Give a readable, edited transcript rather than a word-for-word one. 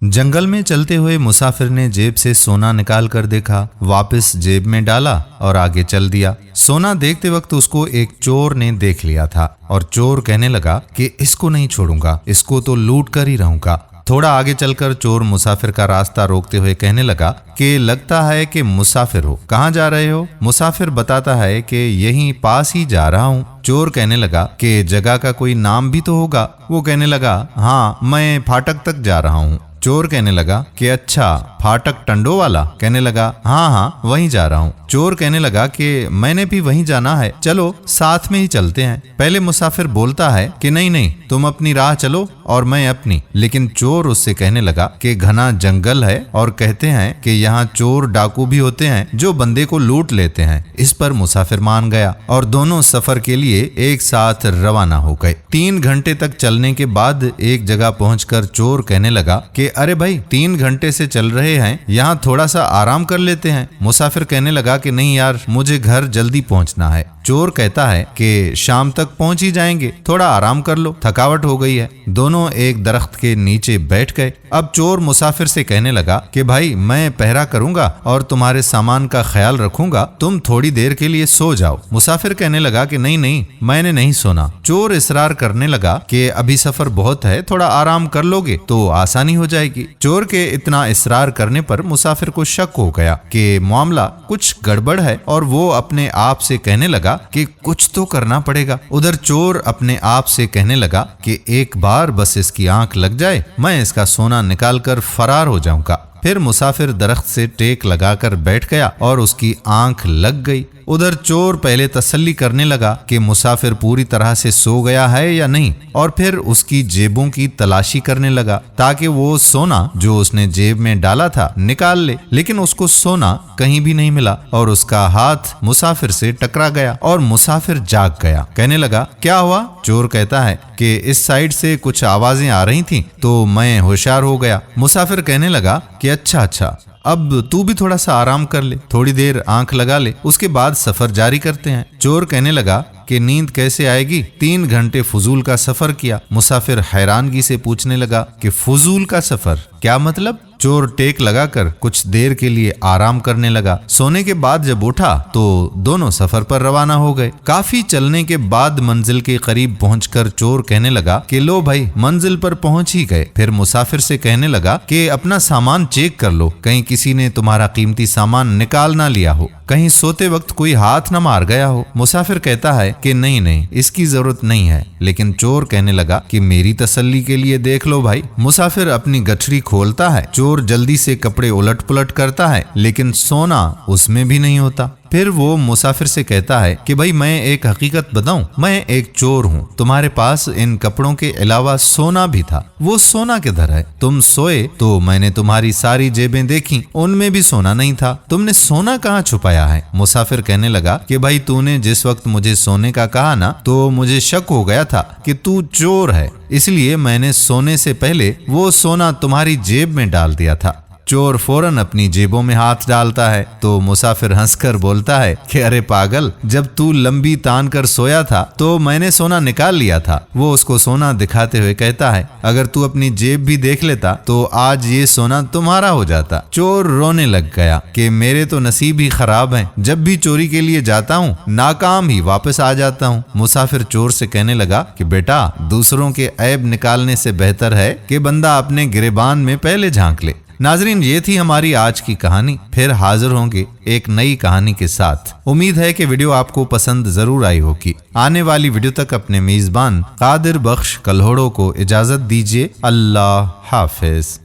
जंगल में चलते हुए मुसाफिर ने जेब से सोना निकाल कर देखा, वापस जेब में डाला और आगे चल दिया। सोना देखते वक्त उसको एक चोर ने देख लिया था और चोर कहने लगा कि इसको नहीं छोड़ूंगा, इसको तो लूट कर ही रहूंगा। थोड़ा आगे चलकर चोर मुसाफिर का रास्ता रोकते हुए कहने लगा कि लगता है कि मुसाफिर हो, कहाँ जा रहे हो? मुसाफिर बताता है कि यहीं पास ही जा रहा हूँ। चोर कहने लगा कि जगह का कोई नाम भी तो होगा। वो कहने लगा हाँ, मैं फाटक तक जा रहा हूँ। चोर कहने लगा कि अच्छा, फाटक टंडो वाला? कहने लगा हाँ हाँ, वहीं जा रहा हूँ। चोर कहने लगा कि मैंने भी वहीं जाना है, चलो साथ में ही चलते हैं। पहले मुसाफिर बोलता है कि नहीं नहीं, तुम अपनी राह चलो और मैं अपनी। लेकिन चोर उससे कहने लगा कि घना जंगल है और कहते हैं कि यहाँ चोर डाकू भी होते हैं जो बंदे को लूट लेते हैं। इस पर मुसाफिर मान गया और दोनों सफर के लिए एक साथ रवाना हो गए। 3 घंटे तक चलने के बाद एक जगह पहुंचकर चोर कहने लगा कि अरे भाई, 3 घंटे से चल रहे हैं, यहाँ थोड़ा सा आराम कर लेते हैं। मुसाफिर कहने लगा कि नहीं यार, मुझे घर जल्दी पहुंचना है। चोर कहता है कि शाम तक पहुंच ही जाएंगे, थोड़ा आराम कर लो, थकावट हो गई है। दोनों एक दरख्त के नीचे बैठ गए। अब चोर मुसाफिर से कहने लगा कि भाई, मैं पहरा करूंगा और तुम्हारे सामान का ख्याल रखूंगा, तुम थोड़ी देर के लिए सो जाओ। मुसाफिर कहने लगा कि नहीं नहीं, मैंने नहीं सोना। चोर इसरार करने लगा कि अभी सफर बहुत है, थोड़ा आराम कर लोगे तो आसानी हो जाएगी। चोर के इतना इसरार करने पर मुसाफिर को शक हो गया कि मामला कुछ गड़बड़ है और वो अपने आप से कहने लगा कि कुछ तो करना पड़ेगा। उधर चोर अपने आप से कहने लगा कि एक बार बस इसकी आंख लग जाए, मैं इसका सोना निकालकर फरार हो जाऊंगा। फिर मुसाफिर दरख्त से टेक लगाकर बैठ गया और उसकी आंख लग गई। उधर चोर पहले तसल्ली करने लगा कि मुसाफिर पूरी तरह से सो गया है या नहीं, और फिर उसकी जेबों की तलाशी करने लगा ताकि वो सोना जो उसने जेब में डाला था निकाल ले। लेकिन उसको सोना कहीं भी नहीं मिला और उसका हाथ मुसाफिर से टकरा गया और मुसाफिर जाग गया। कहने लगा क्या हुआ? चोर कहता है कि इस साइड से कुछ आवाजें आ रही थीं तो मैं होशियार हो गया। मुसाफिर कहने लगा कि अच्छा, अब तू भी थोड़ा सा आराम कर ले, थोड़ी देर आंख लगा ले, उसके बाद सफर जारी करते हैं। चोर कहने लगा कि नींद कैसे आएगी, 3 घंटे फजूल का सफर किया। मुसाफिर हैरानगी से पूछने लगा कि फजूल का सफर क्या मतलब? चोर टेक लगाकर कुछ देर के लिए आराम करने लगा। सोने के बाद जब उठा तो दोनों सफर पर रवाना हो गए। काफी चलने के बाद मंजिल के करीब पहुंचकर चोर कहने लगा कि लो भाई, मंजिल पर पहुंच ही गए। फिर मुसाफिर से कहने लगा कि अपना सामान चेक कर लो, कहीं किसी ने तुम्हारा कीमती सामान निकाल ना लिया हो, कहीं सोते वक्त कोई हाथ न मार गया हो। मुसाफिर कहता है कि नहीं, इसकी जरूरत नहीं है। लेकिन चोर कहने लगा कि मेरी तसल्ली के लिए देख लो भाई। मुसाफिर अपनी गठरी खोलता है। चोर जल्दी से कपड़े उलट पुलट करता है, लेकिन सोना उसमें भी नहीं होता। फिर वो मुसाफिर से कहता है कि भाई, मैं एक हकीकत बताऊं, मैं एक चोर हूँ। तुम्हारे पास इन कपड़ों के अलावा सोना भी था, वो सोना किधर है? तुम सोए तो मैंने तुम्हारी सारी जेबें देखी, उनमें भी सोना नहीं था। तुमने सोना कहाँ छुपाया है? मुसाफिर कहने लगा कि भाई, तूने जिस वक्त मुझे सोने का कहा ना, तो मुझे शक हो गया था कि तू चोर है, इसलिए मैंने सोने से पहले वो सोना तुम्हारी जेब में डाल दिया था। चोर फौरन अपनी जेबों में हाथ डालता है तो मुसाफिर हंसकर बोलता है कि अरे पागल, जब तू लंबी तान कर सोया था तो मैंने सोना निकाल लिया था। वो उसको सोना दिखाते हुए कहता है, अगर तू अपनी जेब भी देख लेता तो आज ये सोना तुम्हारा हो जाता। चोर रोने लग गया कि मेरे तो नसीब ही खराब हैं, जब भी चोरी के लिए जाता हूँ नाकाम ही वापस आ जाता हूँ। मुसाफिर चोर से कहने लगा कि बेटा, दूसरों के ऐब निकालने से बेहतर है कि बंदा अपने गिरेबान में पहले झांक ले। नाजरीन, ये थी हमारी आज की कहानी। फिर हाजिर होंगे एक नई कहानी के साथ। उम्मीद है कि वीडियो आपको पसंद जरूर आई होगी। आने वाली वीडियो तक अपने मेजबान कादिर बख्श कल्होड़ो को इजाजत दीजिए। अल्लाह हाफिज।